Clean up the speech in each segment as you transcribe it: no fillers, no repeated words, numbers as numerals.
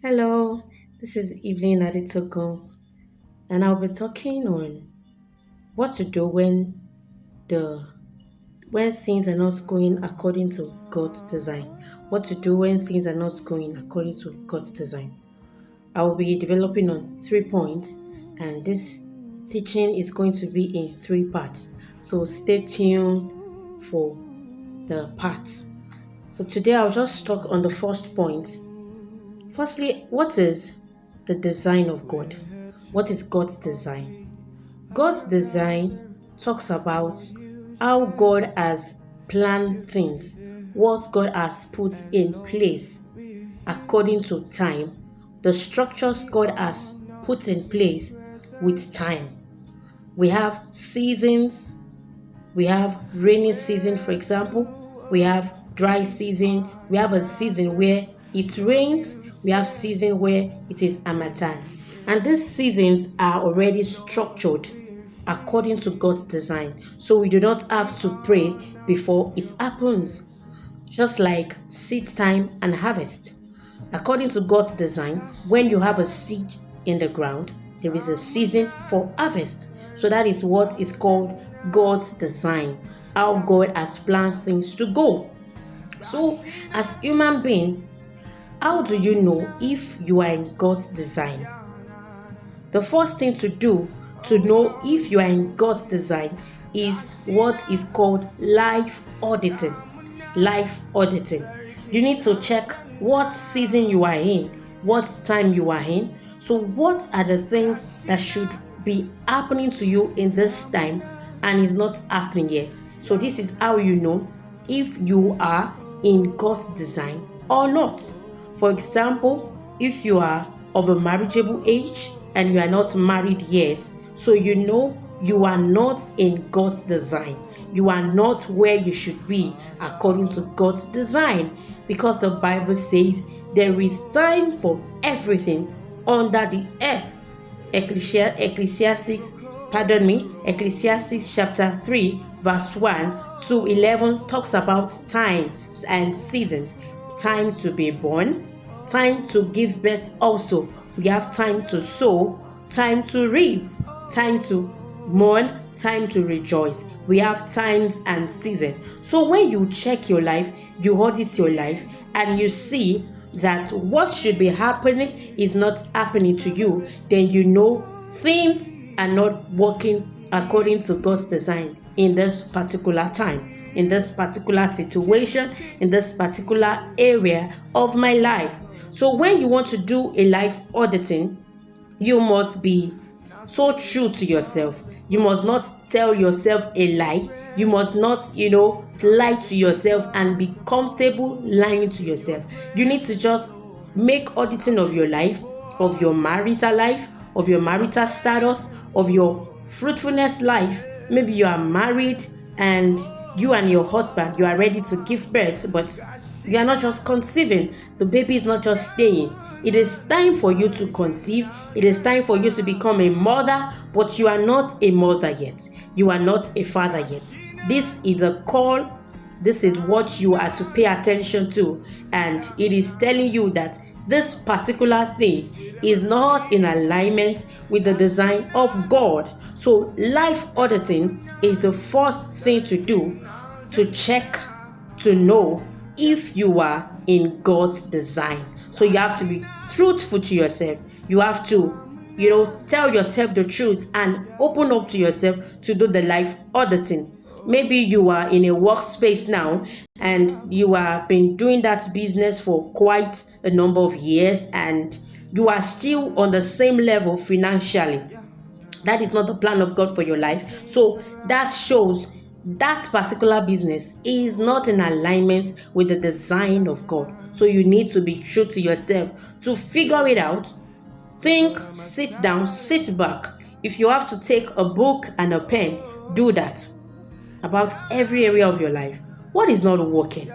Hello, this is Evelyn Aditoko, and I'll be talking on what to do the when things are not going according to God's design. What to do when things are not going according to God's design. I will be developing on 3 points, and this teaching is going to be in 3 parts. So stay tuned for the parts. So today I'll just talk on the first point. Firstly, what is the design of God? What is God's design? God's design talks about how God has planned things, what God has put in place according to time, the structures God has put in place with time. We have seasons, we have rainy season, for example, we have dry season, we have a season where it rains, we have season where it is harmattan. And these seasons are already structured according to God's design. So we do not have to pray before it happens. Just like seed time and harvest. According to God's design, when you have a seed in the ground, there is a season for harvest. So that is what is called God's design, how God has planned things to go. So, as human being, how do you know if you are in God's design? The first thing to do to know if you are in God's design is what is called life auditing. Life auditing. You need to check what season you are in, what time you are in. So, what are the things that should be happening to you in this time and is not happening yet? So, this is how you know if you are in God's design or not. For example, if you are of a marriageable age and you are not married yet, so you know you are not in God's design. You are not where you should be according to God's design, because the Bible says there is time for everything under the earth. Ecclesiastes chapter 3 verse 1 to 11 talks about times and seasons. Time to be born, time to give birth also. We have time to sow, time to reap, time to mourn, time to rejoice. We have times and seasons. So when you check your life, you audit your life, and you see that what should be happening is not happening to you, then you know things are not working according to God's design in this particular time, in this particular situation, in this particular area of my life. So when you want to do a life auditing, you must be so true to yourself. You must not tell yourself a lie. You must not, lie to yourself and be comfortable lying to yourself. You need to just make auditing of your life, of your marital life, of your marital status, of your fruitfulness life. Maybe you are married and you and your husband, you are ready to give birth, but you are not just conceiving. The baby is not just staying. It is time for you to conceive. It is time for you to become a mother, but you are not a mother yet. You are not a father yet. This is a call. This is what you are to pay attention to. And it is telling you that this particular thing is not in alignment with the design of God. So life auditing is the first thing to do to check, to know if you are in God's design. So you have to be truthful to yourself. You have to, tell yourself the truth and open up to yourself to do the life auditing. Maybe you are in a workspace now and you have been doing that business for quite a number of years and you are still on the same level financially. That is not the plan of God for your life. So that shows that particular business is not in alignment with the design of God. So you need to be true to yourself to figure it out. Think, sit down, sit back. If you have to take a book and a pen, do that about every area of your life. What is not working?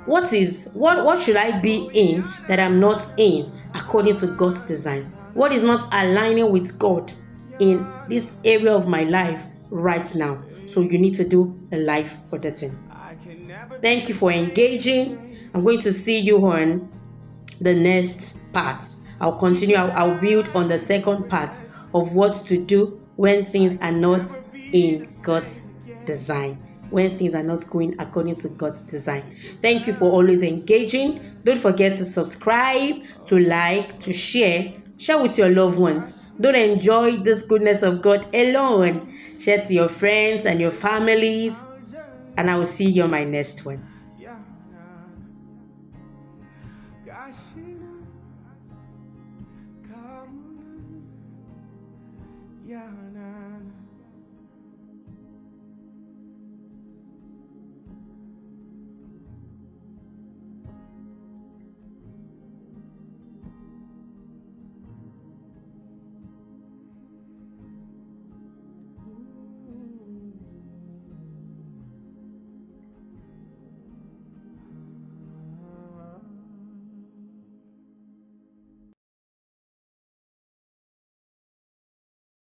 What should I be in that I'm not in according to God's design? What is not aligning with God in this area of my life right now? So you need to do a life auditing. Thank you for engaging. I'm going to see you on the next part. I'll build on the second part of what to do when things are not in God's design, when things are not going according to God's design. Thank you for always engaging. Don't forget to subscribe, to like, to share with your loved ones. Don't enjoy this goodness of God alone. Share to your friends and your families, and I will see you on my next one. Yeah,